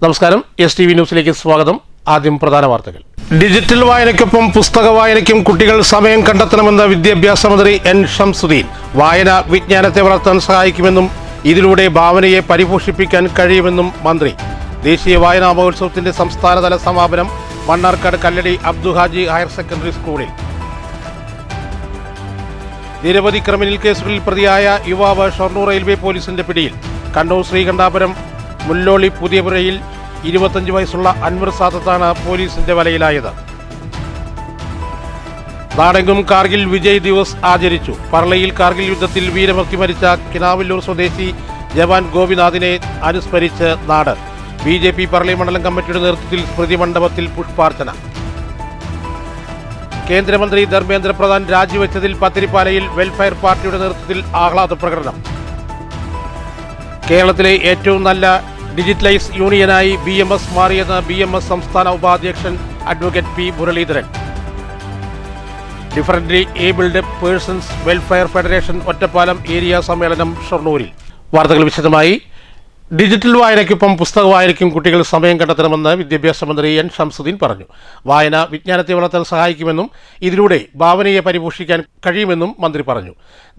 നമസ്കാരം, STV ന്യൂസിലേക്ക് സ്വാഗതം. ആദ്യം പ്രധാന വാർത്തകൾ. ഡിജിറ്റൽ വായനയ്ക്കൊപ്പം പുസ്തക വായനയ്ക്കും കുട്ടികൾ സമയം കണ്ടെത്തണമെന്ന് വിദ്യാഭ്യാസ മന്ത്രി N. ഷംസുദ്ദീൻ. വായന വിജ്ഞാനത്തെ വളർത്താൻ സഹായിക്കുമെന്നും ഇതിലൂടെ ഭാവനയെ പരിപോഷിപ്പിക്കാൻ കഴിയുമെന്നും മന്ത്രി. ദേശീയ വായനാ മഹോത്സവത്തിന്റെ സംസ്ഥാനതല സമാപനം മണ്ണാർക്കാട് കല്ലടി അബ്ദുഹാജി ഹയർ സെക്കൻഡറി സ്കൂളിൽ. നിരവധി ക്രിമിനൽ കേസുകളിൽ പ്രതിയായ യുവാവ് ഷൊർണൂർ റെയിൽവേ പോലീസിന്റെ പിടിയിൽ. കണ്ണൂർ ശ്രീകണ്ഠാപുരം മുല്ലോളി പുതിയപുരയിൽ 25 വയസ്സുള്ള അൻവർ സാദത്താണ് പോലീസിന്റെ വലയിലായത്. നാടെങ്കും കാർഗിൽ വിജയ് ദിവസ് ആചരിച്ചു. പറളയിൽ കാർഗിൽ യുദ്ധത്തിൽ വീരമൃത്യു മരിച്ച കിനാവല്ലൂർ സ്വദേശി ജവാൻ ഗോപിനാഥിനെ അനുസ്മരിച്ച് നാട്. BJP പറളി മണ്ഡലം കമ്മിറ്റിയുടെ നേതൃത്വത്തിൽ സ്മൃതി മണ്ഡപത്തിൽ പുഷ്പാർച്ചന. കേന്ദ്രമന്ത്രി ധർമ്മേന്ദ്ര പ്രധാൻ രാജിവെച്ചതിൽ പത്തിരിപ്പാലയിൽ വെൽഫെയർ പാർട്ടിയുടെ നേതൃത്വത്തിൽ ആഹ്ലാദ പ്രകടനം. കേരളത്തിലെ ഏറ്റവും നല്ല ഡിജിറ്റലൈസ് യൂണിയനായി BMS മാറിയെന്ന് BMS സംസ്ഥാന ഉപാധ്യക്ഷൻ advocate P. Muraleedharan. Differently abled persons welfare federation Ottapalam area സമ്മേളനം ഷൊർണൂരിൽ. വാർത്തകൾ വിശദമായി. ഡിജിറ്റൽ വായനയ്ക്കൊപ്പം പുസ്തക വായനയ്ക്കും കുട്ടികൾ സമയം കണ്ടെത്തണമെന്ന് വിദ്യാഭ്യാസ മന്ത്രി N. ഷംസുദ്ദീൻ പറഞ്ഞു. വായന വിജ്ഞാനത്തെ വളർത്താൻ സഹായിക്കുമെന്നും ഇതിലൂടെ ഭാവനയെ പരിപോഷിക്കാൻ കഴിയുമെന്നും മന്ത്രി പറഞ്ഞു.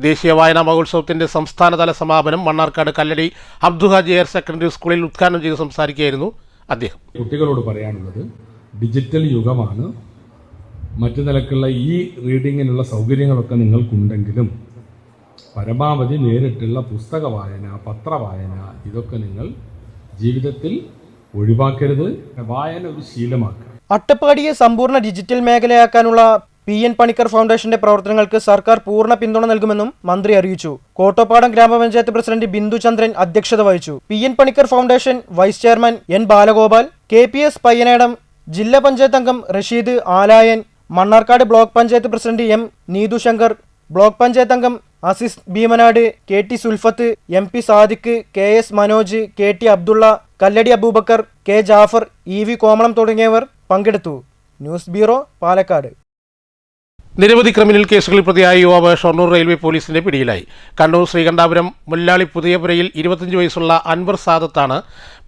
ദേശീയ വായനാ മഹോത്സവത്തിന്റെ സംസ്ഥാനതല സമാപനം മണ്ണാർക്കാട് കല്ലടി അബ്ദുഹാജി ഹയർ സെക്കൻഡറി സ്കൂളിൽ ഉദ്ഘാടനം ചെയ്ത് സംസാരിക്കുകയായിരുന്നു അദ്ദേഹം. കുട്ടികളോട് പറയാനുള്ളത്, ഡിജിറ്റൽ യുഗമാണ്. മറ്റു നിലക്കുള്ള ഈ റീഡിങ്ങിനുള്ള സൗകര്യങ്ങളൊക്കെ നിങ്ങൾക്കുണ്ടെങ്കിലും പരമാവധി നേരിട്ടുള്ള പുസ്തക വായന, പത്രവായന, ഇതൊക്കെ നിങ്ങൾ ജീവിതത്തിൽ ഒഴിവാക്കരുത്. വായന ഒരു ശീലമാക്കുക. അട്ടപ്പാടിയെ സമ്പൂർണ്ണ ഡിജിറ്റൽ മേഖലയാക്കാനുള്ള PN പണിക്കർ ഫൗണ്ടേഷന്റെ പ്രവർത്തനങ്ങൾക്ക് സർക്കാർ പൂർണ്ണ പിന്തുണ നൽകുമെന്നും മന്ത്രി അറിയിച്ചു. കോട്ടോപ്പാടം ഗ്രാമപഞ്ചായത്ത് പ്രസിഡന്റ് ബിന്ദു ചന്ദ്രൻ അധ്യക്ഷത വഹിച്ചു. PN Panicker foundation vice chairman N. Balagopal, KPS Payyanedam, ജില്ലാ പഞ്ചായത്ത് അംഗം Rasheed Alayan, Mannarkkad block panchayat president M. Neethushankar, block panchayat അംഗം Aziz Bheemanad, KT Sulfath, MP Sadiq, KS Manoj, KT Abdulla, കല്ലടി അബൂബക്കർ, K. ജാഫർ, EV കോമളം തുടങ്ങിയവർ പങ്കെടുത്തു. News bureau, Palakkad. നിരവധി ക്രിമിനൽ കേസുകളിൽ പ്രതിയായ യുവാവ് ഷൊർണൂർ റെയിൽവേ പോലീസിന്റെ പിടിയിലായി. കണ്ണൂർ ശ്രീകണ്ഠാപുരം മുല്ലാളി പുതിയപുരയിൽ 25 വയസ്സുള്ള അൻവർ സാദത്താണ്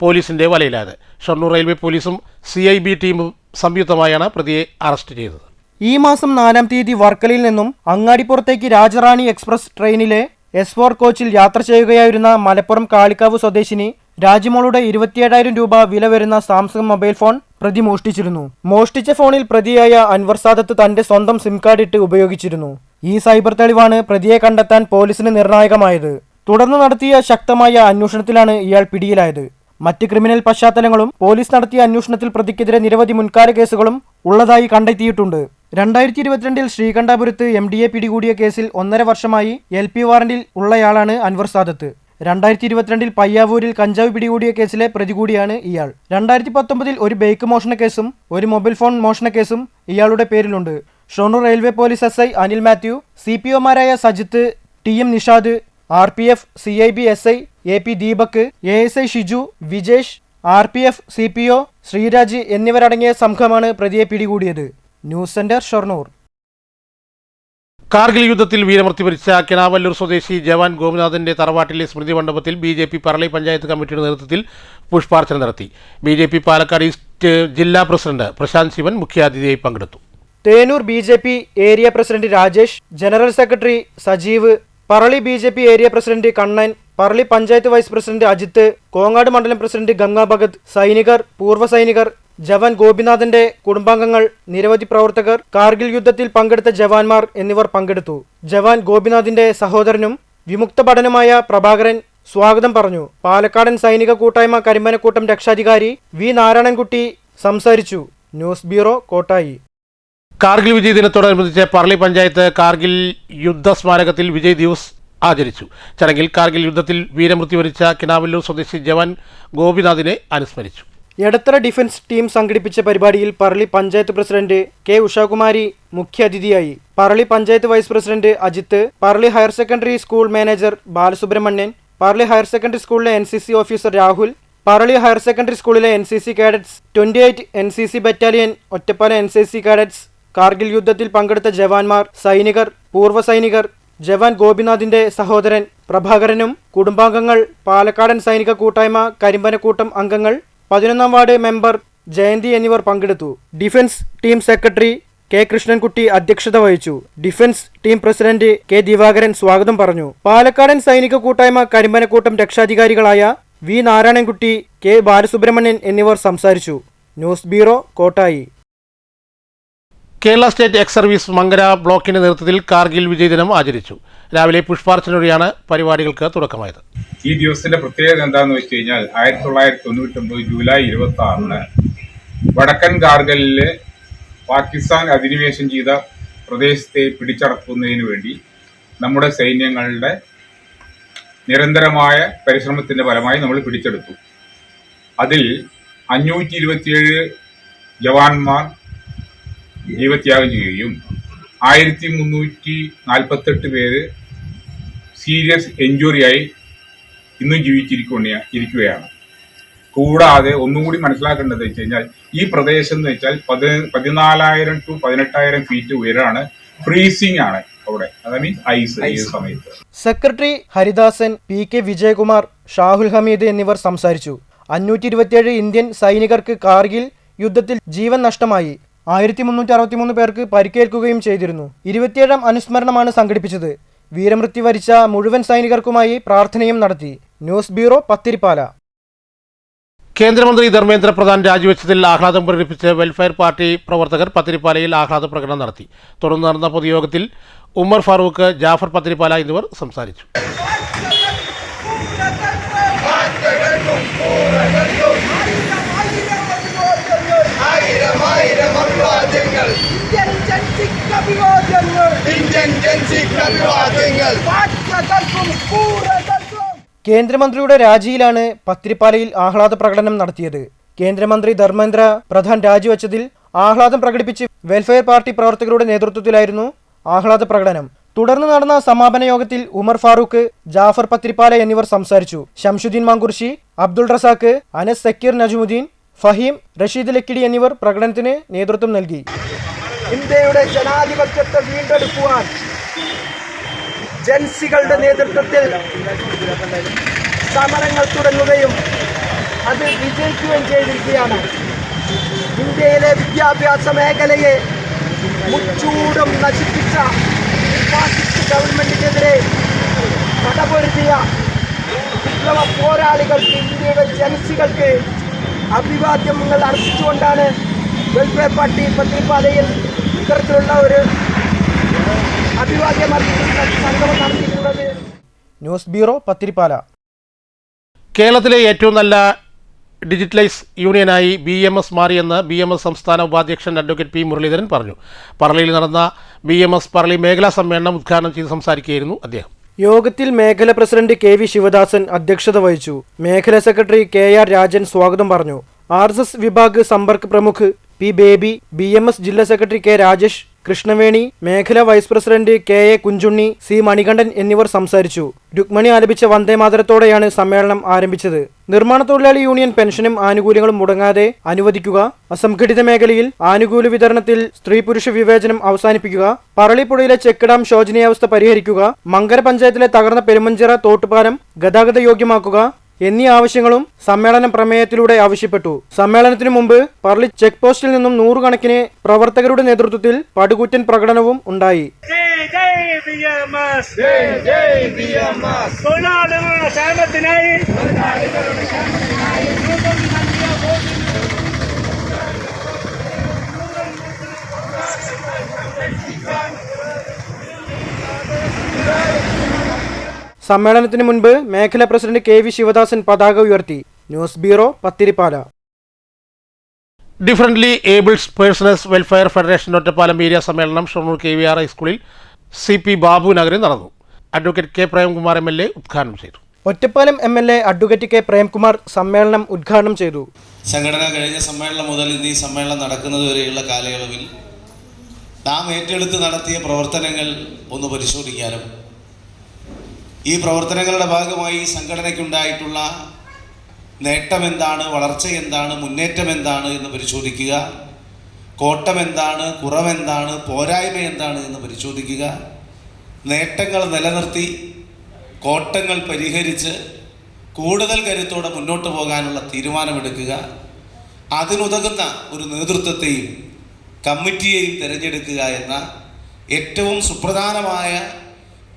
പോലീസിന്റെ വലയിലായത്. ഷൊർണൂർ റെയിൽവേ പോലീസും CIB ടീമും സംയുക്തമായാണ് പ്രതിയെ അറസ്റ്റ് ചെയ്തത്. ഈ മാസം 4-ാം തീയതി വർക്കലയിൽ നിന്നും അങ്ങാടിപ്പുറത്തേക്ക് രാജറാണി എക്സ്പ്രസ് ട്രെയിനിലെ S4 കോച്ചിൽ യാത്ര ചെയ്യുകയായിരുന്ന മലപ്പുറം കാളിക്കാവ് സ്വദേശിനി രാജിമോളുടെ 27,000 രൂപ വില വരുന്ന സാംസങ് മൊബൈൽ ഫോൺ പ്രതി മോഷ്ടിച്ചിരുന്നു. മോഷ്ടിച്ച ഫോണിൽ പ്രതിയായ അൻവർ സാദത്ത് തന്റെ സ്വന്തം സിം കാർഡ് ഇട്ട് ഉപയോഗിച്ചിരുന്നു. ഈ സൈബർ തെളിവാണ് പ്രതിയെ കണ്ടെത്താൻ പോലീസിന് നിർണായകമായത്. തുടർന്ന് നടത്തിയ ശക്തമായ അന്വേഷണത്തിലാണ് ഇയാൾ പിടിയിലായത്. മറ്റ് ക്രിമിനൽ പശ്ചാത്തലങ്ങളും പോലീസ് നടത്തിയ അന്വേഷണത്തിൽ പ്രതിക്കെതിരെ നിരവധി മുൻകാല കേസുകളും ഉള്ളതായി കണ്ടെത്തിയിട്ടുണ്ട്. 2022 ശ്രീകണ്ഠാപുരത്ത് MDA പിടികൂടിയ കേസിൽ 1.5 വർഷമായി LP വാറന്റിൽ ഉള്ളയാളാണ് അൻവർ സാദത്ത്. 2022 പയ്യാവൂരിൽ കഞ്ചാവ് പിടികൂടിയ കേസിലെ പ്രതി കൂടിയാണ് ഇയാൾ. 2019 ഒരു ബൈക്ക് മോഷണ കേസും ഒരു മൊബൈൽ ഫോൺ മോഷണ കേസും ഇയാളുടെ പേരിലുണ്ട്. Shoranur railway police SI Anil Mathew, CPOമാരായ Sajith, TM Nishad, RPF CIB SI AP Deepak, ASI Shiju, Vijesh, RPF CPO Sreeraj എന്നിവരടങ്ങിയ സംഘമാണ് പ്രതിയെ പിടികൂടിയത്. News centre, Shoranur. കാർഗിൽ യുദ്ധത്തിൽ വീരമൃത്യു വരിച്ച കിനാവല്ലൂർ സ്വദേശി ജവാൻ ഗോപിനാഥിന്റെ തറവാട്ടിലെ സ്മൃതി മണ്ഡപത്തിൽ BJP പറളി പഞ്ചായത്ത് കമ്മിറ്റിയുടെ നേതൃത്വത്തിൽ പുഷ്പാർച്ചന നടത്തി. BJP പാലക്കാട് ഈസ്റ്റ് ജില്ലാ പ്രസിഡന്റ് പ്രശാന്ത് ശിവൻ മുഖ്യാതിഥിയായി പങ്കെടുത്തു. Thenur BJP area president Rajesh, general secretary Sajeev, Parali BJP area president Kannan, Parali panchayat vice president Ajith, Kongad മണ്ഡലം പ്രസിഡന്റ് ഗംഗാ ഭഗത്, സൈനികർ, പൂർവ്വ സൈനികർ, ജവാൻ ഗോപിനാഥന്റെ കുടുംബാംഗങ്ങൾ, നിരവധി പ്രവർത്തകർ, കാർഗിൽ യുദ്ധത്തിൽ പങ്കെടുത്ത ജവാന്മാർ എന്നിവർ പങ്കെടുത്തു. ജവാൻ ഗോപിനാഥിന്റെ സഹോദരനും വിമുക്ത ഭടനുമായ പ്രഭാകരൻ സ്വാഗതം പറഞ്ഞു. പാലക്കാടൻ സൈനിക കൂട്ടായ്മ കരിമ്പനക്കൂട്ടം രക്ഷാധികാരി V. നാരായണൻകുട്ടി സംസാരിച്ചു. News bureau, Kottayi. കാർഗിൽ വിജയ് ദിനത്തോടനുബന്ധിച്ച് പറളി പഞ്ചായത്ത് കാർഗിൽ യുദ്ധ സ്മാരകത്തിൽ വിജയ് ദിവസ് ആചരിച്ചു. ചടങ്ങിൽ കാർഗിൽ യുദ്ധത്തിൽ വീരമൃത്യു വരിച്ച കിനാവല്ലൂർ സ്വദേശി ജവാൻ ഗോപിനാഥിനെ അനുസ്മരിച്ചു. എടത്തറ ഡിഫൻസ് ടീം സംഘടിപ്പിച്ച പരിപാടിയിൽ പറളി പഞ്ചായത്ത് പ്രസിഡന്റ് K. ഉഷാകുമാരി മുഖ്യാതിഥിയായി. Parali panchayat vice president Ajith, Parali higher secondary school manager Balasubramanian, Parali higher secondary സ്കൂളിലെ NCC officer Rahul, Parali higher secondary സ്കൂളിലെ NCC cadets, 28 NCC battalion, Ottapalam NCC cadets, Kargil യുദ്ധത്തിൽ പങ്കെടുത്ത ജവാന്മാർ, സൈനികർ, പൂർവ്വ സൈനികർ, ജവാൻ ഗോപിനാഥിന്റെ സഹോദരൻ പ്രഭാകരനും കുടുംബാംഗങ്ങൾ, പാലക്കാടൻ സൈനിക കൂട്ടായ്മ കരിമ്പനക്കൂട്ടം അംഗങ്ങൾ 11ാം വാർഡ് മെമ്പർ ജയന്തി എന്നിവർ പങ്കെടുത്തു. Defence team secretary K Krishnankutty അധ്യക്ഷത വഹിച്ചു. Defence team president K Divakaran സ്വാഗതം പറഞ്ഞു. പാലക്കാടൻ സൈനിക കൂട്ടായ്മ കരിമ്പനക്കൂട്ടം രക്ഷാധികാരികളായ വി നാരായണൻകുട്ടി, കെ ബാലസുബ്രഹ്മണ്യൻ എന്നിവർ സംസാരിച്ചു. News bureau, Kottayi. Kerala state ex service Mankara ബ്ലോക്കിന്റെ നേതൃത്വത്തിൽ കാർഗിൽ വിജയ് ദിനം ആചരിച്ചു. രാവിലെ പുഷ്പാർച്ചനയോടെയാണ് പരിപാടികൾക്ക് തുടക്കമായത്. ഈ ദിവസത്തിന്റെ പ്രത്യേകത എന്താണെന്ന് വെച്ച് കഴിഞ്ഞാൽ 1999 ജൂലൈ 26 വടക്കൻ കാർഗിലില് പാകിസ്ഥാൻ അധിനിവേശം ചെയ്ത പ്രദേശത്തെ പിടിച്ചടക്കുന്നതിന് വേണ്ടി നമ്മുടെ സൈന്യങ്ങളുടെ നിരന്തരമായ പരിശ്രമത്തിന്റെ ഫലമായി നമ്മൾ പിടിച്ചെടുത്തു. അതിൽ 527 ജവാന്മാർ ജീവത്യാഗം ചെയ്യുകയും 1348 പേര് സീരിയസ് ഇഞ്ചുറിയായി ഇന്നും ജീവിച്ചിരിക്കുകയാണ്. കൂടാതെ ഒന്നും കൂടി മനസ്സിലാക്കേണ്ടത് വെച്ച് കഴിഞ്ഞാൽ ഈ പ്രദേശം എന്ന് വെച്ചാൽ 14,000 to 18,000 ഫീറ്റ് ഉയരാണ്. ഫ്രീസിംഗ് ആണ് അവിടെ, അതായത് മീൻസ് ഐസ് ഈ സമയത്ത്. Secretary Haridasan, P K Vijayakumar, Shahul Hameed എന്നിവർ സംസാരിച്ചു. 527 ഇന്ത്യൻ സൈനികർക്ക് കാർഗിൽ യുദ്ധത്തിൽ ജീവൻ നഷ്ടമായി. 1363 പേർക്ക് പരിക്കേൽക്കുകയും ചെയ്തിരുന്നു. 27ാം അനുസ്മരണമാണ് സംഘടിപ്പിച്ചത്. വീരമൃത്യു വരിച്ച മുഴുവൻ സൈനികർക്കുമായി പ്രാർത്ഥനയും നടത്തി. News bureau, Pathirippala. കേന്ദ്രമന്ത്രി ധർമ്മേന്ദ്ര പ്രധാൻ രാജിവെച്ചതിൽ ആഹ്ലാദം പ്രകടിപ്പിച്ച് വെൽഫെയർ പാർട്ടി പ്രവർത്തകർ പത്തിരിപ്പാലയിൽ ആഹ്ലാദ പ്രകടനം നടത്തി. തുടർന്ന് നടന്ന പൊതുയോഗത്തിൽ ഉമ്മർ ഫാറൂഖ്, ജാഫർ പത്തിരിപ്പാല എന്നിവർ സംസാരിച്ചു. കേന്ദ്രമന്ത്രിയുടെ രാജിയിലാണ് പത്തിരിപ്പാലയിൽ ആഹ്ലാദ പ്രകടനം നടത്തിയത്. കേന്ദ്രമന്ത്രി ധർമ്മേന്ദ്ര പ്രധാൻ രാജിവെച്ചതിൽ ആഹ്ലാദം പ്രകടിപ്പിച്ച് വെൽഫെയർ പാർട്ടി പ്രവർത്തകരുടെ നേതൃത്വത്തിലായിരുന്നു ആഹ്ലാദ പ്രകടനം. തുടർന്ന് നടന്ന സമാപന യോഗത്തിൽ ഉമർ ഫാറൂഖ്, ജാഫർ പത്തിരിപ്പാല എന്നിവർ സംസാരിച്ചു. ശംസുദ്ദീൻ മാങ്കുർശി, അബ്ദുൾ റസാഖ്, അനസ് സക്കീർ നജ്മുദ്ദീൻ, ഫഹീം, റഷീദ് ലക്കിടി എന്നിവർ പ്രകടനത്തിന് നേതൃത്വം നൽകി. ഇന്ത്യയുടെ ജനാധിപത്യത്തെ വീണ്ടെടുക്കുവാൻ ജൻസികളുടെ നേതൃത്വത്തിൽ സമരങ്ങൾ തുടങ്ങുകയും അത് വിജയിക്കുകയും ചെയ്തിരിക്കുകയാണ്. ഇന്ത്യയിലെ വിദ്യാഭ്യാസ മേഖലയെ മുച്ചൂടും നശിപ്പിച്ച ഫാസിസ്റ്റ് ഗവൺമെന്റിനെതിരെ പടപൊരുതിയ വിപ്ലവ പോരാളികൾക്ക്, ഇന്ത്യയുടെ ജനസികൾക്ക് അഭിവാദ്യങ്ങൾ അർപ്പിച്ചുകൊണ്ടാണ് വെൽഫെയർ പാർട്ടി പത്തിരിപ്പാലയിൽ ഇത്തരത്തിലുള്ള ഒരു അഭിവാദ്യം അർപ്പിക്കുന്ന സംഗമം നടത്തിയിട്ടുള്ളത്. News bureau, Pathirippala. കേരളത്തിലെ ഏറ്റവും നല്ല ഡിജിറ്റലൈസ് യൂണിയനായി BMS മാറിയെന്ന് BMS സംസ്ഥാന ഉപാധ്യക്ഷൻ അഡ്വക്കേറ്റ് പി മുരളീധരൻ പറഞ്ഞു. പറളിയിൽ നടന്ന BMS പറളി മേഖലാ സമ്മേളനം ഉദ്ഘാടനം ചെയ്ത് സംസാരിക്കുകയായിരുന്നു അദ്ദേഹം. യോഗത്തിൽ മേഖല പ്രസിഡന്റ് KV ശിവദാസൻ അധ്യക്ഷത വഹിച്ചു. മേഖലാ സെക്രട്ടറി KR രാജൻ സ്വാഗതം പറഞ്ഞു. RSS വിഭാഗ് സമ്പർക്ക് പ്രമുഖ് പി ബേബി, BMS ജില്ലാ സെക്രട്ടറി K രാജേഷ്, കൃഷ്ണവേണി, മേഖലാ vice president KA Kunjunni, C Manikandan എന്നിവർ സംസാരിച്ചു. രുക്മണി ആലപിച്ച വന്ദേമാതരത്തോടെയാണ് സമ്മേളനം ആരംഭിച്ചത്. നിർമ്മാണ തൊഴിലാളി യൂണിയൻ പെൻഷനും ആനുകൂല്യങ്ങളും മുടങ്ങാതെ അനുവദിക്കുക, അസംഘടിത മേഖലയിൽ ആനുകൂല്യ വിതരണത്തിൽ സ്ത്രീ പുരുഷ വിവേചനം അവസാനിപ്പിക്കുക, പറളിപ്പുഴയിലെ ചെക്ക് ഡാം ശോചനീയാവസ്ഥ പരിഹരിക്കുക, മങ്കര പഞ്ചായത്തിലെ തകർന്ന പെരുമഞ്ചിറ തോട്ടുപാലം ഗതാഗത യോഗ്യമാക്കുക എന്നീ ആവശ്യങ്ങളും സമ്മേളന പ്രമേയത്തിലൂടെ ആവശ്യപ്പെട്ടു. സമ്മേളനത്തിനു മുമ്പ് പറളി ചെക്ക് പോസ്റ്റിൽ നിന്നും 100 കണക്കിന് പ്രവർത്തകരുടെ നേതൃത്വത്തിൽ പടുകൂറ്റൻ പ്രകടനവും ഉണ്ടായി. സമ്മേളനത്തിന് മുൻപ് മേഖലാ പ്രസിഡന്റ് KV ശിവദാസൻ പതാക ഉയർത്തി. News bureau, Pathirippala. Differently abled persons welfare federation Ottapalam area സമ്മേളനം ഷൊർണൂർ KVR ഹൈസ്കൂളിൽ CP ബാബു നഗറിൽ നടന്നു. അഡ്വക്കേറ്റ് K പ്രേംകുമാർ MLA ഉദ്ഘാടനം ചെയ്തു. Ottapalam MLA advocate K Premkumar സമ്മേളനം ഉദ്ഘാടനം ചെയ്തു. സംഘടന കഴിഞ്ഞ സമ്മേളനം മുതൽ ഇന്ന് ഈ സമ്മേളനം നടക്കുന്നത് വരെയുള്ള കാലയളവിൽ നാം ഏറ്റെടുത്ത് നടത്തിയ പ്രവർത്തനങ്ങൾ ഒന്ന് പരിശോധിക്കാനും ഈ പ്രവർത്തനങ്ങളുടെ ഭാഗമായി സംഘടനയ്ക്കുണ്ടായിട്ടുള്ള നേട്ടം എന്താണ്, വളർച്ച എന്താണ്, മുന്നേറ്റം എന്താണ് എന്ന് പരിശോധിക്കുക, കോട്ടം എന്താണ്, കുറവെന്താണ്, പോരായ്മ എന്താണ് എന്ന് പരിശോധിക്കുക, നേട്ടങ്ങൾ നിലനിർത്തി കോട്ടങ്ങൾ പരിഹരിച്ച് കൂടുതൽ കരുത്തോടെ മുന്നോട്ട് പോകാനുള്ള തീരുമാനമെടുക്കുക, അതിനുതകുന്ന ഒരു നേതൃത്വത്തെയും കമ്മിറ്റിയെയും തിരഞ്ഞെടുക്കുക എന്ന ഏറ്റവും സുപ്രധാനമായ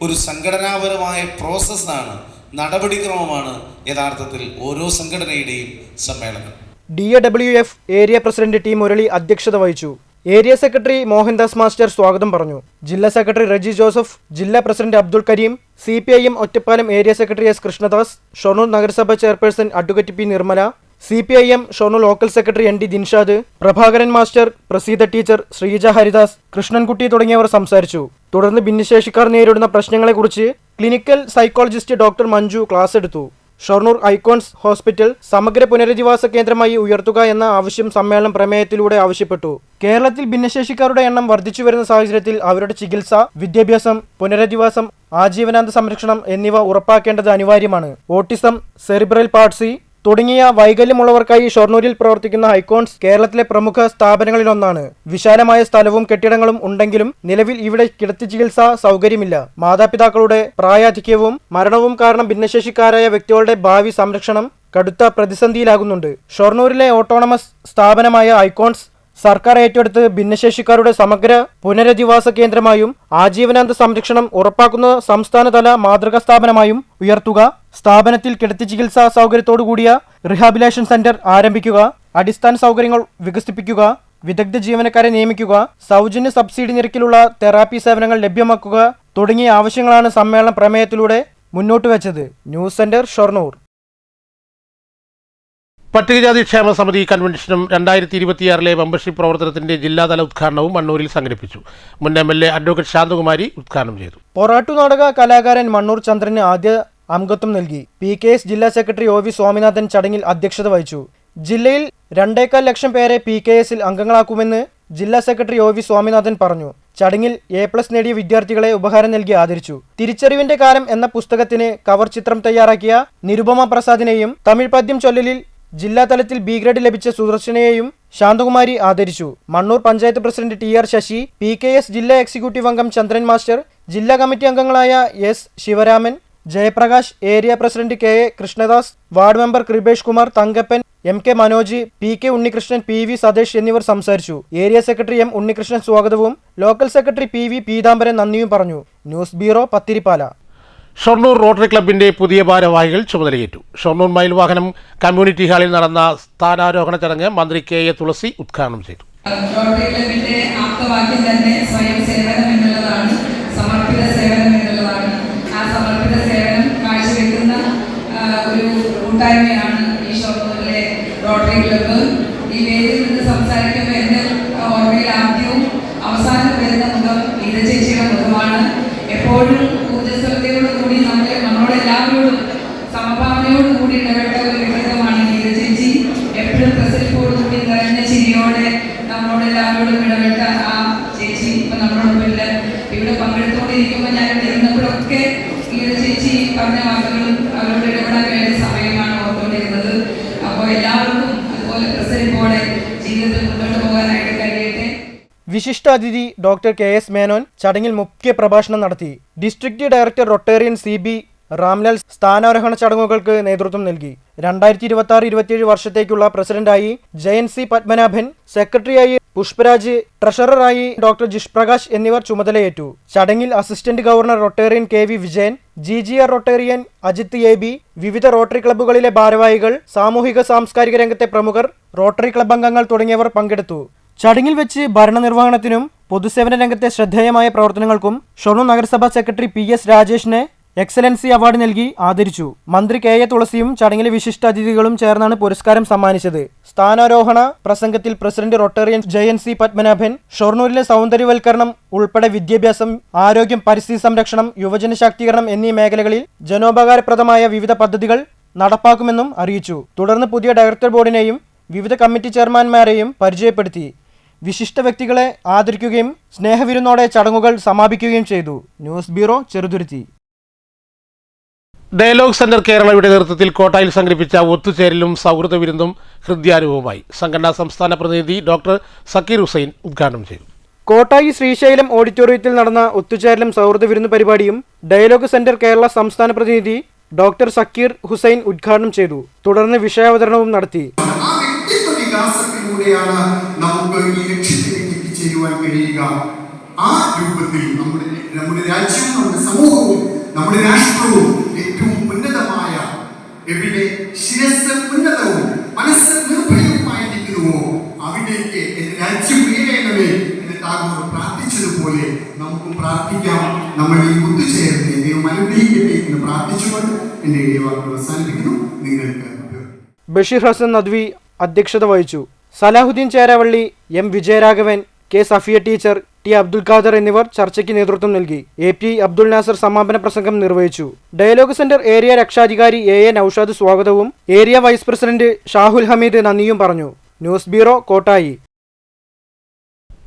ഒരു സംഘടനാപരമായ പ്രോസസ്സാണ്, നടപടിക്രമമാണ് യഥാർത്ഥത്തിൽ ഓരോ സംഘടനയുടെയും സമ്മേളനം. DAWF area president T Murali അധ്യക്ഷത വഹിച്ചു. ഏരിയ സെക്രട്ടറി മോഹൻദാസ് മാസ്റ്റർ സ്വാഗതം പറഞ്ഞു. ജില്ലാ സെക്രട്ടറി റജി ജോസഫ്, ജില്ലാ president Abdul Karim, CPIM Ottapalam area secretary S Krishnadas, Shoranur നഗരസഭ chairperson advocate P Nirmala, CPIM Shoranur local secretary ND Dinshad, Prabhakaran master, Praseetha teacher, Sreeja Haridas, Krishnankutty തുടങ്ങിയവർ സംസാരിച്ചു. തുടർന്ന് ഭിന്നശേഷിക്കാർ നേരിടുന്ന പ്രശ്നങ്ങളെക്കുറിച്ച് clinical psychologist doctor Manju class എടുത്തു. ഷൊർണൂർ ഐക്കോൺസ് ഹോസ്പിറ്റൽ സമഗ്ര പുനരധിവാസ കേന്ദ്രമായി ഉയർത്തുക എന്ന ആവശ്യം സമ്മേളനം പ്രമേയത്തിലൂടെ ആവശ്യപ്പെട്ടു. കേരളത്തിൽ ഭിന്നശേഷിക്കാരുടെ എണ്ണം വർദ്ധിച്ചു വരുന്ന സാഹചര്യത്തിൽ അവരുടെ ചികിത്സ, വിദ്യാഭ്യാസം, പുനരധിവാസം, ആജീവനാന്ത സംരക്ഷണം എന്നിവ ഉറപ്പാക്കേണ്ടത് അനിവാര്യമാണ്. ഓട്ടിസം, സെറിബ്രൽ പാൾസി തുടങ്ങിയ വൈകല്യമുള്ളവർക്കായി ഷൊർണൂരിൽ പ്രവർത്തിക്കുന്ന ഐക്കോൺസ് കേരളത്തിലെ പ്രമുഖ സ്ഥാപനങ്ങളിലൊന്നാണ്. വിശാലമായ സ്ഥലവും കെട്ടിടങ്ങളും ഉണ്ടെങ്കിലും നിലവിൽ ഇവിടെ കിടത്തി ചികിത്സാ സൗകര്യമില്ല. മാതാപിതാക്കളുടെ പ്രായാധിക്യവും മരണവും കാരണം ഭിന്നശേഷിക്കാരായ വ്യക്തികളുടെ ഭാവി സംരക്ഷണം കടുത്ത പ്രതിസന്ധിയിലാകുന്നുണ്ട്. ഷൊർണൂരിലെ ഓട്ടോണമസ് സ്ഥാപനമായ ഐക്കോൺസ് സർക്കാർ ഏറ്റെടുത്ത് ഭിന്നശേഷിക്കാരുടെ സമഗ്ര പുനരധിവാസ കേന്ദ്രമായും ആജീവനാന്ത സംരക്ഷണം ഉറപ്പാക്കുന്ന സംസ്ഥാനതല മാതൃകാ സ്ഥാപനമായും ഉയർത്തുക, സ്ഥാപനത്തിൽ കിടത്തി ചികിത്സാ സൗകര്യത്തോടു കൂടിയ റിഹാബിലേഷൻ സെന്റർ ആരംഭിക്കുക, അടിസ്ഥാന സൗകര്യങ്ങൾ വികസിപ്പിക്കുക, വിദഗ്ധ ജീവനക്കാരെ നിയമിക്കുക, സൗജന്യ സബ്സിഡി നിരക്കിലുള്ള തെറാപ്പി സേവനങ്ങൾ ലഭ്യമാക്കുക തുടങ്ങിയ ആവശ്യങ്ങളാണ് സമ്മേളന പ്രമേയത്തിലൂടെ മുന്നോട്ട് വെച്ചത്. News centre, Shoranur. പട്ടികജാതി ക്ഷേമ സമിതി കൺവെൻഷനും 2026 മെമ്പർഷിപ്പ് പ്രവർത്തനത്തിന്റെ ജില്ലാതല ഉദ്ഘാടനവും മണ്ണൂരിൽ സംഘടിപ്പിച്ചു. മുൻ MLA അഡ്വക്കേറ്റ് ശാന്തകുമാരി ഉദ്ഘാടനം ചെയ്തു. പൊറാട്ടു നാടക കലാകാരൻ മണ്ണൂർ ചന്ദ്രന് ആദ്യ അംഗത്വം നൽകി. PKS ജില്ലാ സെക്രട്ടറി OV സ്വാമിനാഥൻ ചടങ്ങിൽ അധ്യക്ഷത വഹിച്ചു. ജില്ലയിൽ 2.25 ലക്ഷം പേരെ PKSൽ അംഗങ്ങളാക്കുമെന്ന് ജില്ലാ സെക്രട്ടറി OV സ്വാമിനാഥൻ പറഞ്ഞു. ചടങ്ങിൽ A+ നേടിയ വിദ്യാർത്ഥികളെ ഉപഹാരം നൽകി ആദരിച്ചു. തിരിച്ചറിവിന്റെ കാലം എന്ന പുസ്തകത്തിന് കവർ ചിത്രം തയ്യാറാക്കിയ നിരുപമ പ്രസാദിനെയും തമിഴ് പദ്യം ചൊല്ലലിൽ ജില്ലാ തലത്തിൽ B ഗ്രേഡ് ലഭിച്ച സുദർശനെയും ശാന്തകുമാരി ആദരിച്ചു. Mannur panchayat president TR Sasi, PKS ജില്ലാ എക്സിക്യൂട്ടീവ് അംഗം ചന്ദ്രൻ മാസ്റ്റർ, ജില്ലാ കമ്മിറ്റി അംഗങ്ങളായ S Sivaraman, Jayaprakash, area president KA Krishnadas, ward member Kripesh Kumar, Thankappan, MK Manoj, PK Unnikrishnan, PV Sathesh എന്നിവർ സംസാരിച്ചു. ഏരിയ സെക്രട്ടറി M ഉണ്ണികൃഷ്ണൻ സ്വാഗതവും ലോക്കൽ സെക്രട്ടറി PV പീതാംബരൻ നന്ദിയും പറഞ്ഞു. News bureau, Pathirippala. Shoranur rotary ക്ലബിന്റെ പുതിയ ഭാരവാഹികൾ ചുമതലയേറ്റു. ഷൊർണൂർ മയിൽ വാഹനം കമ്മ്യൂണിറ്റി ഹാളിൽ നടന്ന സ്ഥാനാരോഹണ ചടങ്ങ് മന്ത്രി KA തുളസി ഉദ്ഘാടനം ചെയ്തു. റോട്ടറി ക്ലബിന്റെ ആപ്തവാക്യം തന്നെ സ്വയം സേവനം എന്നുള്ളതാണ്, സമർപ്പിത സേവനം എന്നുള്ളതാണ്. ആ സമർപ്പിത സേവനം കാഴ്ചവെക്കുന്ന ഒരു കൂട്ടായ്മയാണ് ഈ ഷൊർണൂരിലെ റോട്ടറി ക്ലബ്ബ്. ഈ വേദിയിൽ നിന്ന് സംസാരിക്കുമ്പോൾ എൻ്റെ ഓർമ്മയിൽ ആദ്യവും അവസാനം വരുന്ന മുഖം ഗീത ചേച്ചിയുടെ മുഖമാണ്. എപ്പോഴും ഊർജ്ജസ്വലതയോടുകൂടി നമ്മളോടെല്ലാവരോടും സമഭാവനയോടുകൂടി ഇടപെട്ട ഒരു വ്യക്തിത്വമാണ് ഗീത ചേച്ചി. എപ്പോഴും പ്രസരിപ്പോടുകൂടി നിറഞ്ഞ ചിരിയോടെ നമ്മളോടെല്ലാവരോടും ഇടപെട്ട ആ ചേച്ചി ഇപ്പം നമ്മളോടൊപ്പമില്ല. ഇവിടെ പങ്കെടുത്തുകൊണ്ടിരിക്കുമ്പോൾ ഞാൻ ഇവിടെ ഇരുന്നപ്പോഴൊക്കെ ഗീത ചേച്ചി പറഞ്ഞ വാക്കുകളും അവരോട് ഇടപെടാൻ വേണ്ട സമയമാണ് ഓർത്തുകൊണ്ടിരുന്നത്. അപ്പോൾ എല്ലാവർക്കും അതുപോലെ പ്രസരിപ്പോടെ ജീവിതത്തിൽ മുന്നോട്ട് പോകാനായിട്ട് കഴിയട്ടെ. വിശിഷ്ടാതിഥി ഡോക്ടർ KS മേനോൻ ചടങ്ങിൽ മുഖ്യ പ്രഭാഷണം നടത്തി. ഡിസ്ട്രിക്ട് ഡയറക്ടർ റൊട്ടേറിയൻ CB റാംലാൽ സ്ഥാനാരോഹണ ചടങ്ങുകൾക്ക് നേതൃത്വം നൽകി. 2026-27 വർഷത്തേക്കുള്ള പ്രസിഡന്റായി ജയൻ C പത്മനാഭൻ, സെക്രട്ടറിയായി പുഷ്പരാജ്, ട്രഷററായി ഡോക്ടർ ജിഷ്പ്രകാശ് എന്നിവർ ചുമതലയേറ്റു. ചടങ്ങിൽ assistant governor Rotarian KV Vijayan, GGR Rotarian Ajith AB, വിവിധ റോട്ടറി ക്ലബ്ബുകളിലെ ഭാരവാഹികൾ, സാമൂഹിക സാംസ്കാരിക രംഗത്തെ പ്രമുഖർ, റോട്ടറി ക്ലബ് അംഗങ്ങൾ തുടങ്ങിയവർ പങ്കെടുത്തു. ചടങ്ങിൽ വെച്ച് ഭരണനിർവഹണത്തിനും പൊതുസേവന രംഗത്തെ ശ്രദ്ധേയമായ പ്രവർത്തനങ്ങൾക്കും ഷൊർണൂർ നഗരസഭാ സെക്രട്ടറി PS രാജേഷിനെ എക്സലൻസി അവാർഡ് നൽകി ആദരിച്ചു. മന്ത്രി KA തുളസിയും ചടങ്ങിലെ വിശിഷ്ടാതിഥികളും ചേർന്നാണ് പുരസ്കാരം സമ്മാനിച്ചത്. സ്ഥാനാരോഹണ പ്രസംഗത്തിൽ president rotarian Jayan C Padmanabhan ഷൊർണൂരിലെ സൗന്ദര്യവൽക്കരണം ഉൾപ്പെടെ വിദ്യാഭ്യാസം, ആരോഗ്യം, പരിസ്ഥിതി സംരക്ഷണം, യുവജന ശാക്തീകരണം എന്നീ മേഖലകളിൽ ജനോപകാരപ്രദമായ വിവിധ പദ്ധതികൾ നടപ്പാക്കുമെന്നും അറിയിച്ചു. തുടർന്ന് പുതിയ ഡയറക്ടർ ബോർഡിനെയും വിവിധ കമ്മിറ്റി ചെയർമാൻമാരെയും പരിചയപ്പെടുത്തി. വിശിഷ്ട വ്യക്തികളെ ആദരിക്കുകയും സ്നേഹവിരുന്നോടെ ചടങ്ങുകൾ സമാപിക്കുകയും ചെയ്തു. News bureau, Cheruthuruthy. Dialogue centre കേരളയുടെ നേതൃത്വത്തിൽ കോട്ടായിൽ സംഘടിപ്പിച്ച ഒത്തുചേരലും സൗഹൃദ വിരുന്നും ഹൃദ്യാനുഭവമായി. സംഘടനാ സംസ്ഥാന പ്രതിനിധി ഡോക്ടർ സക്കീർ ഹുസൈൻ ഉദ്ഘാടനം ചെയ്തു. കോട്ടായി ശ്രീശൈലം ഓഡിറ്റോറിയത്തിൽ നടന്ന ഒത്തുചേരലും സൗഹൃദ വിരുന്ന് പരിപാടിയും ഡയലോഗ് സെന്റർ കേരള സംസ്ഥാന പ്രതിനിധി ഡോക്ടർ സക്കീർ ഹുസൈൻ ഉദ്ഘാടനം ചെയ്തു. തുടർന്ന് വിഷയാവതരണവും നടത്തി. ആ വ്യക്തിത്വ വികാസത്തിലൂടെയാണ് നമുക്ക് ഈ ലക്ഷ്യത്തിലേക്ക് എത്തിച്ചേരുവാൻ കഴിയുക. ആ രൂപത്തിൽ നമ്മുടെ രാജ്യവും നമ്മുടെ സമൂഹവും നമ്മുടെ രാഷ്ട്രവും ഏറ്റവും ഉന്നതമായ, എവിടെ ശിരസ് ഉന്നതവും മനസ്സ് നിർഭയവുമായിരിക്കുന്നുവോ അവിടേക്ക് എന്റെ രാജ്യം ഉയരണമേ എന്ന് ടാഗോർ പ്രാർത്ഥിച്ചതുപോലെ നമുക്കും പ്രാർത്ഥിക്കാം. നമ്മൾ ഈ ഒത്തുചേർന്ന് ദൈവം അനുഗ്രഹിക്കട്ടെ എന്ന് പ്രാർത്ഥിച്ചുകൊണ്ട് എന്റെ വാക്കുകൾ അവസാനിപ്പിക്കുന്നു. നിങ്ങൾക്ക് ബഷീർ ഹസൻ നദ്വി അധ്യക്ഷത വഹിച്ചു. Salahuddin Cheravally, M Vijayaraghavan, K Safiya teacher, T Abdul Khader എന്നിവർ ചർച്ചയ്ക്ക് നേതൃത്വം നൽകി. AP അബ്ദുൽ നാസർ സമാപന പ്രസംഗം നിർവഹിച്ചു. ഡയലോഗ് സെന്റർ ഏരിയ രക്ഷാധികാരി AA നൌഷാദ് സ്വാഗതവും area vice president Shahul Hameed നന്ദിയും പറഞ്ഞു. News bureau, Kottayi.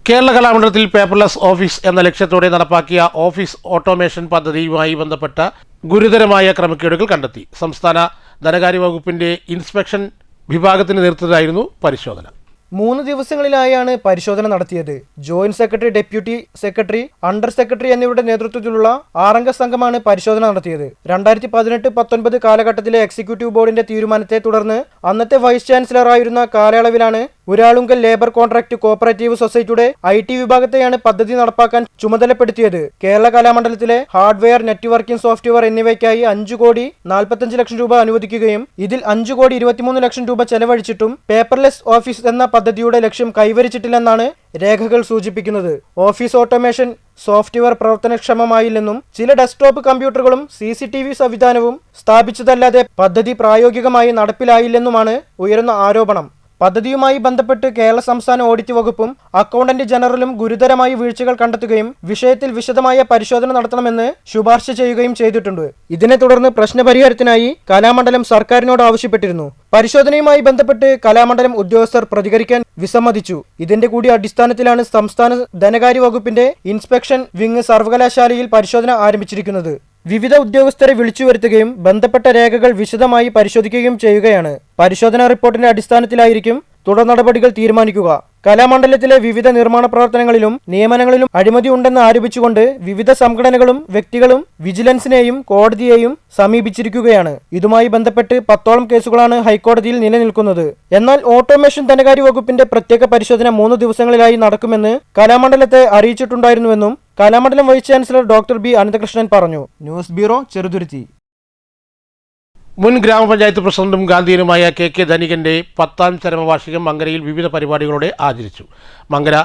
കേരള കലാമണ്ഡലത്തിൽ പേപ്പർലെസ് ഓഫീസ് എന്ന ലക്ഷ്യത്തോടെ നടപ്പാക്കിയ ഓഫീസ് ഓട്ടോമേഷൻ പദ്ധതിയുമായി ബന്ധപ്പെട്ട ഗുരുതരമായ ക്രമക്കേടുകൾ കണ്ടെത്തി. സംസ്ഥാന ധനകാര്യ വകുപ്പിന്റെ ഇൻസ്പെക്ഷൻ വിഭാഗത്തിന് നേതൃത്വത്തിലായിരുന്നു പരിശോധന. 3 ദിവസങ്ങളിലായാണ് പരിശോധന നടത്തിയത്. Joint secretary, deputy secretary, under secretary എന്നിവരുടെ നേതൃത്വത്തിലുള്ള 6 അംഗ സംഘമാണ് പരിശോധന നടത്തിയത്. 2018-19 കാലഘട്ടത്തിലെ എക്സിക്യൂട്ടീവ് ബോർഡിന്റെ തീരുമാനത്തെ തുടർന്ന് അന്നത്തെ വൈസ് ചാൻസലറായിരുന്ന കാലയളവിലാണ് ഉരാളുങ്കൽ ലേബർ കോൺട്രാക്ട് കോഓപ്പറേറ്റീവ് സൊസൈറ്റിയുടെ IT വിഭാഗത്തെയാണ് പദ്ധതി നടപ്പാക്കാൻ ചുമതലപ്പെടുത്തിയത്. കേരള കലാമണ്ഡലത്തിലെ ഹാർഡ്വെയർ, നെറ്റ്വർക്കിംഗ് സോഫ്റ്റ്വെയർ എന്നിവയ്ക്കായി 5,45 ലക്ഷം രൂപ അനുവദിക്കുകയും ഇതിൽ 5,23 ലക്ഷം രൂപ ചെലവഴിച്ചിട്ടും പേപ്പർലെസ് ഓഫീസ് എന്ന പദ്ധതിയുടെ ലക്ഷ്യം കൈവരിച്ചിട്ടില്ലെന്നാണ് രേഖകൾ സൂചിപ്പിക്കുന്നത്. ഓഫീസ് ഓട്ടോമേഷൻ സോഫ്റ്റ്വെയർ പ്രവർത്തനക്ഷമമായില്ലെന്നും ചില ഡെസ്ക്ടോപ്പ് കമ്പ്യൂട്ടറുകളും CCTV സംവിധാനവും സ്ഥാപിച്ചതല്ലാതെ പദ്ധതി പ്രായോഗികമായി നടപ്പിലായില്ലെന്നുമാണ് ഉയരുന്ന ആരോപണം. പദ്ധതിയുമായി ബന്ധപ്പെട്ട് കേരള സംസ്ഥാന ഓഡിറ്റ് വകുപ്പും അക്കൗണ്ടന്റ് ജനറലും ഗുരുതരമായ വീഴ്ചകൾ കണ്ടെത്തുകയും വിഷയത്തിൽ വിശദമായ പരിശോധന നടത്തണമെന്ന് ശുപാർശ ചെയ്യുകയും ചെയ്തിട്ടുണ്ട്. ഇതിനെ തുടർന്ന് പ്രശ്നപരിഹാരത്തിനായി കലാമണ്ഡലം സർക്കാരിനോട് ആവശ്യപ്പെട്ടിരുന്നു. പരിശോധനയുമായി ബന്ധപ്പെട്ട് കലാമണ്ഡലം ഉദ്യോഗസ്ഥർ പ്രതികരിക്കാൻ വിസമ്മതിച്ചു. ഇതിന്റെ കൂടി അടിസ്ഥാനത്തിലാണ് സംസ്ഥാന ധനകാര്യ വകുപ്പിന്റെ ഇൻസ്പെക്ഷൻ വിങ് സർവകലാശാലയിൽ പരിശോധന ആരംഭിച്ചിരിക്കുന്നത്. വിവിധ ഉദ്യോഗസ്ഥരെ വിളിച്ചു വരുത്തുകയും ബന്ധപ്പെട്ട രേഖകൾ വിശദമായി പരിശോധിക്കുകയും ചെയ്യുകയാണ്. പരിശോധനാ റിപ്പോർട്ടിന്റെ അടിസ്ഥാനത്തിലായിരിക്കും തുടർ നടപടികൾ തീരുമാനിക്കുക. കലാമണ്ഡലത്തിലെ വിവിധ നിർമ്മാണ പ്രവർത്തനങ്ങളിലും നിയമനങ്ങളിലും അഴിമതി ഉണ്ടെന്ന് ആരോപിച്ചുകൊണ്ട് വിവിധ സംഘടനകളും വ്യക്തികളും വിജിലൻസിനെയും കോടതിയെയും സമീപിച്ചിരിക്കുകയാണ്. ഇതുമായി ബന്ധപ്പെട്ട് 10ഓളം കേസുകളാണ് ഹൈക്കോടതിയിൽ നിലനിൽക്കുന്നത്. എന്നാൽ ഓട്ടോമേഷൻ ധനകാര്യ വകുപ്പിന്റെ പ്രത്യേക പരിശോധന 3 ദിവസങ്ങളിലായി നടക്കുമെന്ന് കലാമണ്ഡലത്തെ അറിയിച്ചിട്ടുണ്ടായിരുന്നുവെന്നും Kalamandalam vice chancellor doctor B Ananthakrishnan പറഞ്ഞു. News bureau, Cheruthuruthy. മുൻ ഗ്രാമപഞ്ചായത്ത് പ്രസിഡന്റും ഗാന്ധിയനുമായ KK ധനികന്റെ 10ാം ചരമവാർഷികം മങ്കരയിൽ വിവിധ പരിപാടികളോടെ ആചരിച്ചു. മങ്കര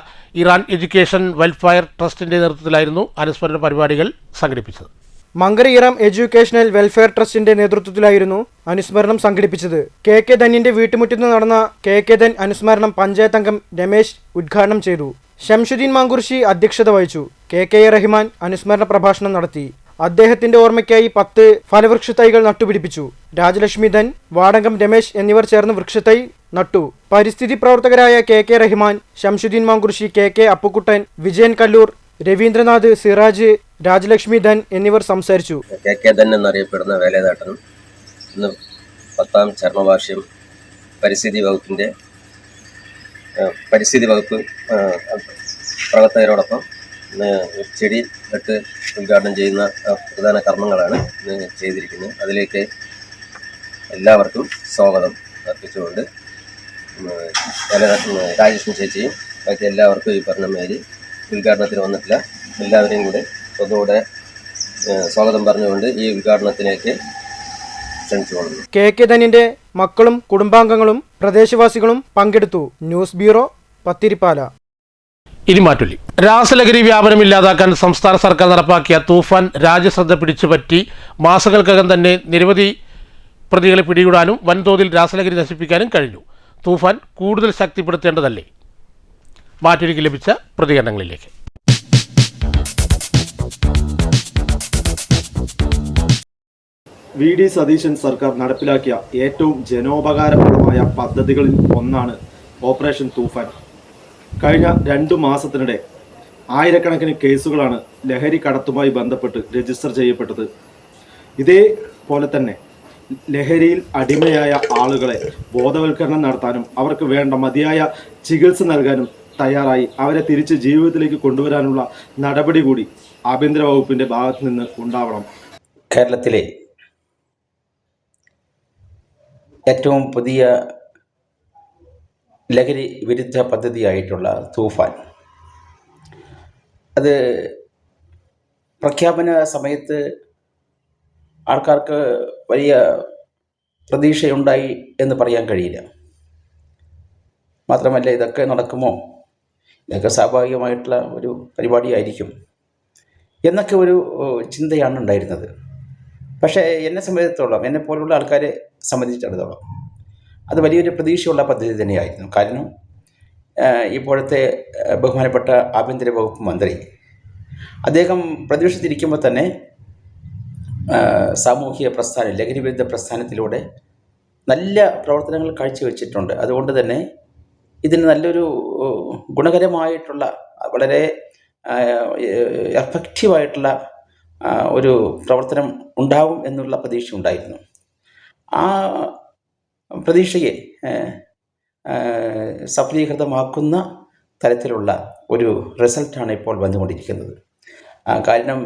ഇറാൻ എഡ്യൂക്കേഷൻ വെൽഫെയർ ട്രസ്റ്റിന്റെ നേതൃത്വത്തിലായിരുന്നു അനുസ്മരണ പരിപാടികൾ സംഘടിപ്പിച്ചത്. മങ്കര ഇറാം എഡ്യൂക്കേഷണൽ വെൽഫെയർ ട്രസ്റ്റിന്റെ നേതൃത്വത്തിലായിരുന്നു അനുസ്മരണം സംഘടിപ്പിച്ചത്. KK ധന്യന്റെ വീട്ടുമുറ്റത്ത് നടന്ന KK ധൻ അനുസ്മരണം പഞ്ചായത്ത് അംഗം രമേശ് ഉദ്ഘാടനം ചെയ്തു. ഷംസുദ്ദീൻ മാങ്കുർശി അധ്യക്ഷത വഹിച്ചു. KK റഹിമാൻ അനുസ്മരണ പ്രഭാഷണം നടത്തി. അദ്ദേഹത്തിന്റെ ഓർമ്മയ്ക്കായി 10 ഫലവൃക്ഷ തൈകൾ നട്ടുപിടിപ്പിച്ചു. രാജലക്ഷ്മി ധൻ, വാടകം രമേശ് എന്നിവർ ചേർന്ന് വൃക്ഷത്തൈ നട്ടു. പരിസ്ഥിതി പ്രവർത്തകരായ KK റഹിമാൻ, ഷംസുദ്ദീൻ മാങ്കുർശി, KK അപ്പുക്കുട്ടൻ, വിജയൻ കല്ലൂർ, രവീന്ദ്രനാഥ്, സിറാജ്, രാജലക്ഷ്മി ധൻ എന്നിവർ സംസാരിച്ചു. KK ധൻ എന്നറിയപ്പെടുന്ന വേലയേതാട്ടനും ഇന്ന് 10ാം ചരമവാർഷികം പരിസ്ഥിതി വകുപ്പ് പ്രവർത്തകരോടൊപ്പം ചെടി നട്ട് ഉദ്ഘാടനം ചെയ്യുന്ന പ്രധാന കർമ്മങ്ങളാണ് ഇന്ന് ചെയ്തിരിക്കുന്നത്. അതിലേക്ക് എല്ലാവർക്കും സ്വാഗതം അർപ്പിച്ചുകൊണ്ട് രാജേഷിന് ചേച്ചിയും ബാക്കി എല്ലാവർക്കും ഈ പറഞ്ഞ മേരി ഉദ്ഘാടനത്തിന് വന്നിട്ടില്ല എല്ലാവരെയും കൂടെ ഒന്നുകൂടെ സ്വാഗതം പറഞ്ഞുകൊണ്ട് ഈ ഉദ്ഘാടനത്തിലേക്ക് ക്ഷണിച്ചുകൊള്ളുന്നു. KK ധന്യന്റെ മക്കളും കുടുംബാംഗങ്ങളും പ്രദേശവാസികളും പങ്കെടുത്തു. News bureau, Pathirippala. ഇനി മാറ്റൊല്ലി. രാസലഹരി വ്യാപനം ഇല്ലാതാക്കാൻ സംസ്ഥാന സർക്കാർ നടപ്പാക്കിയ തൂഫാൻ രാജ്യശ്രദ്ധ പിടിച്ചുപറ്റി മാസങ്ങൾക്കകം തന്നെ നിരവധി പ്രതികളെ പിടികൂടാനും വൻതോതിൽ രാസലഹരി നശിപ്പിക്കാനും കഴിഞ്ഞു. തൂഫാൻ കൂടുതൽ ശക്തിപ്പെടുത്തേണ്ടതല്ലേ? മാറ്റൊലിക്ക് ലഭിച്ച പ്രതികരണങ്ങളിലേക്ക്. VD സതീശൻ സർക്കാർ നടപ്പിലാക്കിയ ഏറ്റവും ജനോപകാരപ്രദമായ പദ്ധതികളിൽ ഒന്നാണ് ഓപ്പറേഷൻ തൂഫാൻ. കഴിഞ്ഞ 2 മാസത്തിനിടെ ആയിരക്കണക്കിന് കേസുകളാണ് ലഹരി കടത്തുമായി ബന്ധപ്പെട്ട് രജിസ്റ്റർ ചെയ്യപ്പെട്ടത്. ഇതേപോലെ തന്നെ ലഹരിയിൽ അടിമയായ ആളുകളെ ബോധവൽക്കരണം നടത്താനും അവർക്ക് വേണ്ട മതിയായ ചികിത്സ നൽകാനും തയ്യാറായി അവരെ തിരിച്ച് ജീവിതത്തിലേക്ക് കൊണ്ടുവരാനുള്ള നടപടി കൂടി ആഭ്യന്തര വകുപ്പിൻ്റെ ഭാഗത്തു നിന്ന് ഉണ്ടാവണം. കേരളത്തിലെ ഏറ്റവും പുതിയ ലഹരി വിരുദ്ധ പദ്ധതിയായിട്ടുള്ള തൂഫാൻ, അത് പ്രഖ്യാപന സമയത്ത് ആൾക്കാർക്ക് വലിയ പ്രതീക്ഷയുണ്ടായി എന്ന് പറയാൻ കഴിയില്ല. മാത്രമല്ല, ഇതൊക്കെ നടക്കുമോ, ഇതൊക്കെ സ്വാഭാവികമായിട്ടുള്ള ഒരു പരിപാടിയായിരിക്കും എന്നൊക്കെ ഒരു ചിന്തയാണ് ഉണ്ടായിരുന്നത്. പക്ഷേ എന്നെ സംബന്ധിച്ചിടത്തോളം, എന്നെപ്പോലുള്ള ആൾക്കാരെ സംബന്ധിച്ചിടത്തോളം അത് വലിയൊരു പ്രതീക്ഷയുള്ള പദ്ധതി തന്നെയായിരുന്നു. കാരണം ഇപ്പോഴത്തെ ബഹുമാനപ്പെട്ട ആഭ്യന്തര വകുപ്പ് മന്ത്രി അദ്ദേഹം പ്രതിപക്ഷത്തിരിക്കുമ്പോൾ തന്നെ സാമൂഹിക പ്രസ്ഥാനം, ലഹരി വിരുദ്ധ പ്രസ്ഥാനത്തിലൂടെ നല്ല പ്രവർത്തനങ്ങൾ കാഴ്ചവെച്ചിട്ടുണ്ട്. അതുകൊണ്ട് തന്നെ ഇതിന് നല്ലൊരു ഗുണകരമായിട്ടുള്ള, വളരെ എഫക്റ്റീവായിട്ടുള്ള ഒരു പ്രവർത്തനം ഉണ്ടാകും എന്നുള്ള പ്രതീക്ഷ ഉണ്ടായിരുന്നു. ആ പ്രതീക്ഷയെ സഫലീകൃതമാക്കുന്ന തരത്തിലുള്ള ഒരു റിസൾട്ടാണ് ഇപ്പോൾ വന്നുകൊണ്ടിരിക്കുന്നത്. കാരണം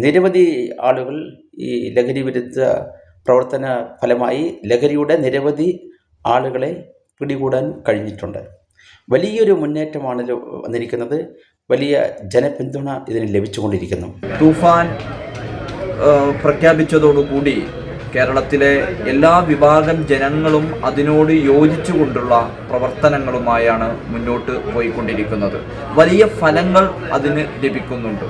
നിരവധി ആളുകൾ ഈ ലഹരി വിരുദ്ധ പ്രവർത്തന ഫലമായി ലഹരിയുടെ നിരവധി ആളുകളെ പിടികൂടാൻ കഴിഞ്ഞിട്ടുണ്ട്. വലിയൊരു മുന്നേറ്റമാണ് വന്നിരിക്കുന്നത്. വലിയ ജനപിന്തുണ ഇതിന് ലഭിച്ചുകൊണ്ടിരിക്കുന്നു. തൂഫാൻ പ്രഖ്യാപിച്ചതോടുകൂടി കേരളത്തിലെ എല്ലാ വിഭാഗം ജനങ്ങളും അതിനോട് യോജിച്ചുകൊണ്ടുള്ള പ്രവർത്തനങ്ങളുമായാണ് മുന്നോട്ട് പോയിക്കൊണ്ടിരിക്കുന്നത്. വലിയ ഫലങ്ങൾ അതിന് ലഭിക്കുന്നുണ്ട്.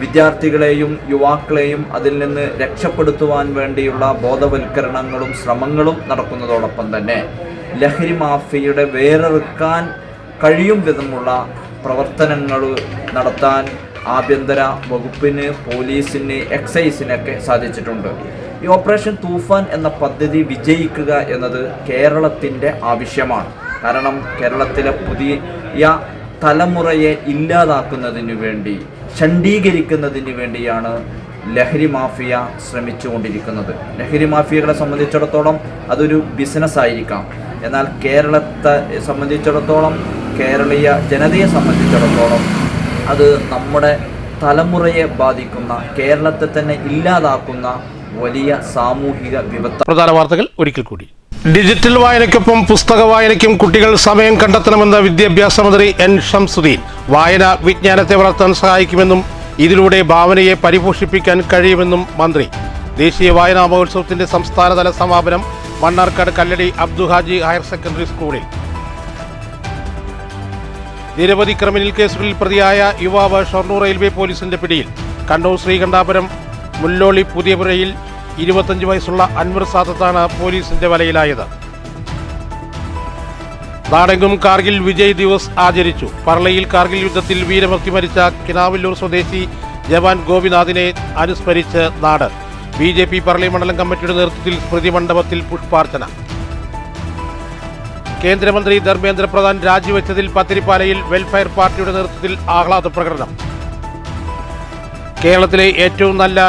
വിദ്യാർത്ഥികളെയും യുവാക്കളെയും അതിൽ നിന്ന് രക്ഷപ്പെടുത്തുവാൻ വേണ്ടിയുള്ള ബോധവൽക്കരണങ്ങളും ശ്രമങ്ങളും നടക്കുന്നതോടൊപ്പം തന്നെ ലഹരി മാഫിയയുടെ വേറെറുക്കാൻ കഴിയും വിധമുള്ള പ്രവർത്തനങ്ങൾ നടത്താൻ ആഭ്യന്തര വകുപ്പിന്, പോലീസിന്, എക്സൈസിനൊക്കെ സാധിച്ചിട്ടുണ്ട്. ഈ ഓപ്പറേഷൻ തൂഫാൻ എന്ന പദ്ധതി വിജയിക്കുക എന്നത് കേരളത്തിൻ്റെ ആവശ്യമാണ്. കാരണം കേരളത്തിലെ പുതിയ തലമുറയെ ഇല്ലാതാക്കുന്നതിന് വേണ്ടി, ഷണ്ഡീകരിക്കുന്നതിന് വേണ്ടിയാണ് ലഹരി മാഫിയ ശ്രമിച്ചുകൊണ്ടിരിക്കുന്നത്. ലഹരി മാഫിയകളെ സംബന്ധിച്ചിടത്തോളം അതൊരു ബിസിനസ്സായിരിക്കാം. എന്നാൽ കേരളത്തെ സംബന്ധിച്ചിടത്തോളം, കേരളീയ ജനതയെ സംബന്ധിച്ചിടത്തോളം അത് നമ്മുടെ തലമുറയെ ബാധിക്കുന്ന, കേരളത്തെ തന്നെ ഇല്ലാതാക്കുന്ന വലിയ സാമൂഹിക വിപത്ത്. പ്രധാന വാർത്തകൾ ഒരിക്കൽ കൂടി. ഡിജിറ്റൽ വായനയ്ക്കൊപ്പം പുസ്തക വായനയ്ക്കും കുട്ടികൾ സമയം കണ്ടെത്തണമെന്ന വിദ്യാഭ്യാസ മന്ത്രി എൻ ഷംസുദ്ദീൻ. വായന വിജ്ഞാനത്തെ വളർത്താൻ സഹായിക്കുമെന്നും ഇതിലൂടെ ഭാവനയെ പരിപോഷിപ്പിക്കാൻ കഴിയുമെന്നും മന്ത്രി. ദേശീയ വായനാ മഹോത്സവത്തിന്റെ സംസ്ഥാനതല സമാപനം മണ്ണാർക്കാട് കല്ലടി അബ്ദു ഹാജി ഹയർ സെക്കൻഡറി സ്കൂളിൽ. നിരവധി ക്രിമിനൽ കേസുകളിൽ പ്രതിയായ യുവാവ് ഷൊർണൂർ റെയിൽവേ പോലീസിന്റെ പിടിയിൽ. കണ്ണൂർ ശ്രീകണ്ഠാപുരം മുല്ലോളി പുതിയപുരയിൽ 25 വയസ്സുള്ള അൻവർ സാദത്താണ് പോലീസിന്റെ വലയിലായത്. നാടെങ്കും കാർഗിൽ വിജയ് ദിവസ് ആചരിച്ചു. പറളയിൽ കാർഗിൽ യുദ്ധത്തിൽ വീരമൃത്യു മരിച്ച കിനാവല്ലൂർ സ്വദേശി ജവാൻ ഗോപിനാഥിനെ അനുസ്മരിച്ച് നാട്. BJP പറളി മണ്ഡലം കമ്മിറ്റിയുടെ നേതൃത്വത്തിൽ സ്മൃതി മണ്ഡപത്തിൽ പുഷ്പാർച്ചന. കേന്ദ്രമന്ത്രി ധർമ്മേന്ദ്ര പ്രധാൻ രാജിവെച്ചതിൽ പത്തിരിപ്പാലയിൽ വെൽഫെയർ പാർട്ടിയുടെ നേതൃത്വത്തിൽ ആഹ്ലാദ പ്രകടനം. കേരളത്തിലെ ഏറ്റവും നല്ല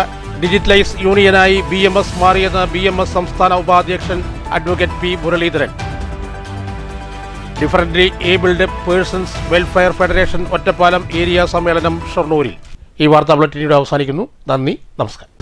ഡിജിറ്റലൈസ് യൂണിയനായി BMS മാറിയെന്ന് BMS സംസ്ഥാന ഉപാധ്യക്ഷൻ advocate P. Muraleedharan. Differently abled persons welfare federation Ottapalam area സമ്മേളനം ഷൊർണൂരിൽ. ഈ വാർത്താ ബുള്ളറ്റിനിവിടെ അവസാനിക്കുന്നു. നന്ദി, നമസ്കാരം.